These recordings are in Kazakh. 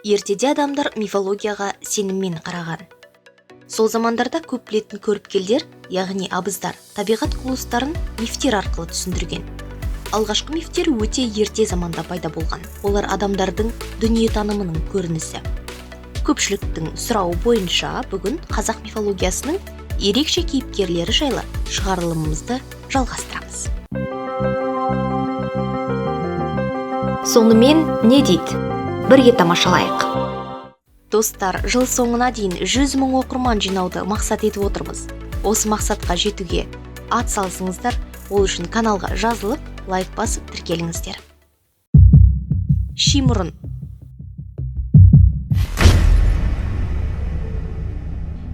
Ертеде адамдар мифологияға сеніммен қараған. Сол замандарда көп білетін көріпкелдер, яғни абыздар, табиғат құбылыстарын мифтер арқылы түсіндірген. Алғашқы мифтер өте ерте заманда пайда болған. Олар адамдардың дүниетанымының көрінісі. Көпшіліктің сұрауы бойынша бүгін қазақ мифологиясының ерекше кейіпкерлері жайлы шығарылымымызды жалғастырамыз. Сонымен не дейді? Бірге тамашалайық. Достар, жыл соңына дейін 100 000 оқырман жинауды мақсат етіп отырмыз. Осы мақсатқа жетуге ат салсыңыздар, ол үшін каналға жазылып, лайк басып тіркеліңіздер. Шимұрын.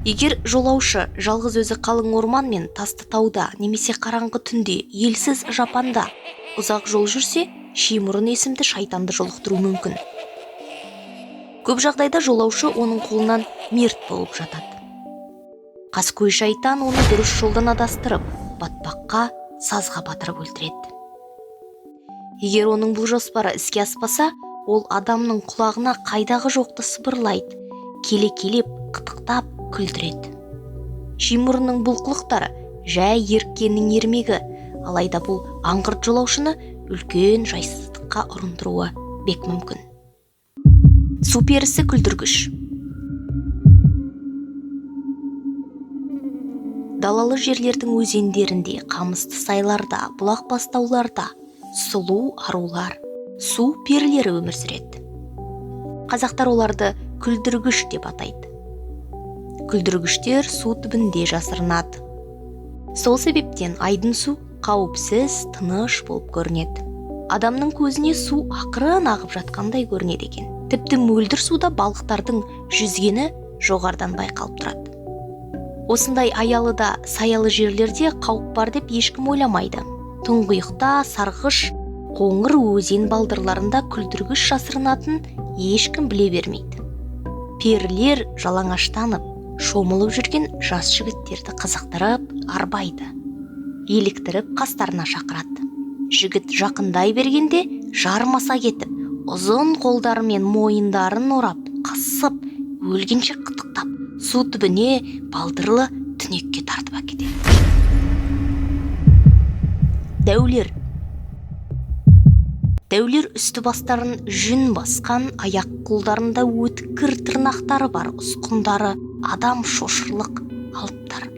Егер жолаушы жалғыз өзі қалың орман мен тасты тауда немесе қараңғы түнде елсіз жапанда ұзақ жол жүрсе, Шимұрын есімді шайтанды жолықтыру мүмкін. Көп жағдайда жолаушы оның қолынан мерт болып жатады. Қаскөй шайтан оны дұрыс жолдан адастырып, батпаққа, сазға батырып өлтіреді. Егер оның бұл жоспары іске аспаса, ол адамның құлағына қайдағы жоқты сыбырлайды, келе-келеп, қытықтап, күлдіреді. Шимұрынның бұл қылықтары жай еріккеннің ермегі, алайда бұл аңғырт жолаушыны үлкен жайсыздыққа ұрындыруы бек мүмкін. Су перісі күлдіргіш. Далалы жерлердің өзендерінде, қамысты сайларда, бұлақ бастауларда сұлу арулар, су перілері өмір сүреді. Қазақтар оларды күлдіргіш деп атайды. Күлдіргіштер су түбінде жасырынады. Сол себептен айдын су қауіпсіз, тыныш болып көрінеді. Адамның көзіне су ақырын ағып жатқандай көрінеді екен. Тіпті мөлдір суда балықтардың жүзгені жоғардан байқалып тұрады. Осындай аялыда, саялы жерлерде қауіп бар деп ешкім ойламайды. Тұңғиықта, сарғыш, қоңыр өзен балдырларында күлдіргіш жасырынатын ешкім біле бермейді. Перілер жалаңаштанып, шомылып жүрген жас жігіттерді қызықтырып, арбайды. Еліктіріп қастарына шақырады. Жігіт жақындай бергенде жармаса кетіп, ұзын қолдарымен мойындарын орап, қысып, өлгенше қытықтап, су түбіне балдырлы түнекке тартып әкетеді. Дәулер. Дәулер үсті бастарын жүн басқан, аяқ қолдарында өткір тырнақтары бар ұсқындары, адам шошырлық алыптар.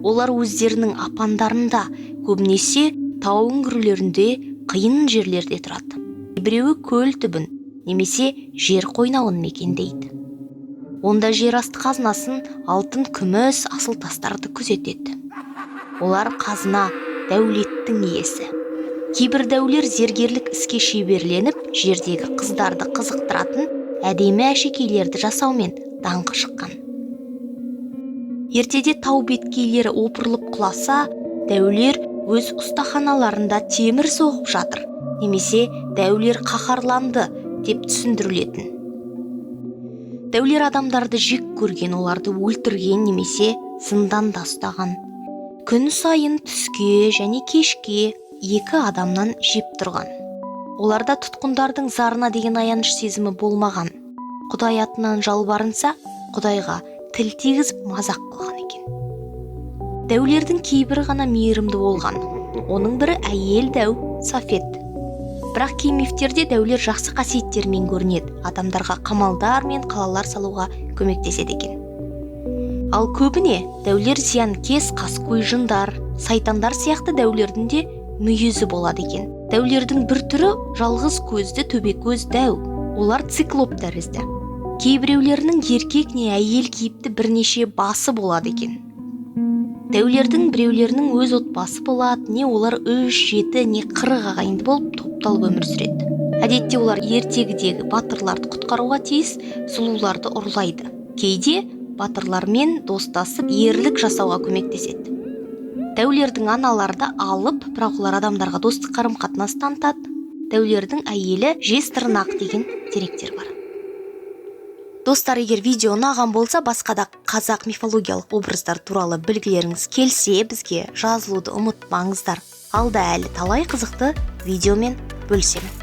Олар өздерінің апандарында, көбінесе тау үңгірлерінде, қиын жерлерде тұрады. Біреуі көл түбін немесе жер қойнауын мекендейді. Онда жер асты қазынасын, алтын, күміс, асыл тастарды күзетеді. Олар қазына, дәулеттің иесі. Кейбір дәулер зергерлік іске шеберленіп, жердегі қыздарды қызықтыратын әдемі әшекейлерді жасаумен даңқы шыққан. Ертеде тау беткейлері опырылып құласа, дәулер өз ұстаханаларында темір соғып жатыр, немесе дәулер қаһарланды деп түсіндірілетін. Дәулер адамдарды жек көрген, оларды өлтірген немесе зынданда ұстаған. Күн сайын түске және кешке 2 адамнан жеп тұрған. Оларда тұтқындардың зарына деген аяныш сезімі болмаған. Құдай атынан жалбарынса, Құдайға тіл тигізіп мазақ қылған екен. Дәулердің кейбірі ғана мейірімді болған. Оның бірі әйел дәу Сафет. Бірақ кей мифтерде дәулер жақсы қасиеттермен көрінеді, адамдарға қамалдар мен қалалар салуға көмектеседі екен. Ал көбіне дәулер зиянкес, қаскөй жындар, сайтандар сияқты дәулердің де мүйізі болады екен. Дәулердің бір түрі жалғыз көзді төбекөз дәу. Олар циклоп тәрізді. Кейбіреулерінің еркек не әйел кейіпті бірнеше басы болады екен. Дәулердің біреулерінің өз отбасы болады, не олар 3-7 не 40 ағайынды болып топталып өмір сүреді. Әдетте олар ертегідегі батырларды құтқаруға тиіс, сұлуларды ұрлайды. Кейде батырлармен достасып, ерлік жасауға көмектеседі. Дәулердің аналарды алып, бірақ олар адамдарға достық қарым-қатынас танытады. Дәулердің әйелі жез тырнақ деген деректер бар. Достар, егер видео ұнаған болса, басқа да қазақ мифологиялық образдар туралы білгілеріңіз келсе, бізге жазылуды ұмытпаңыздар. Алда әлі талай қызықты видеомен бөлісемін.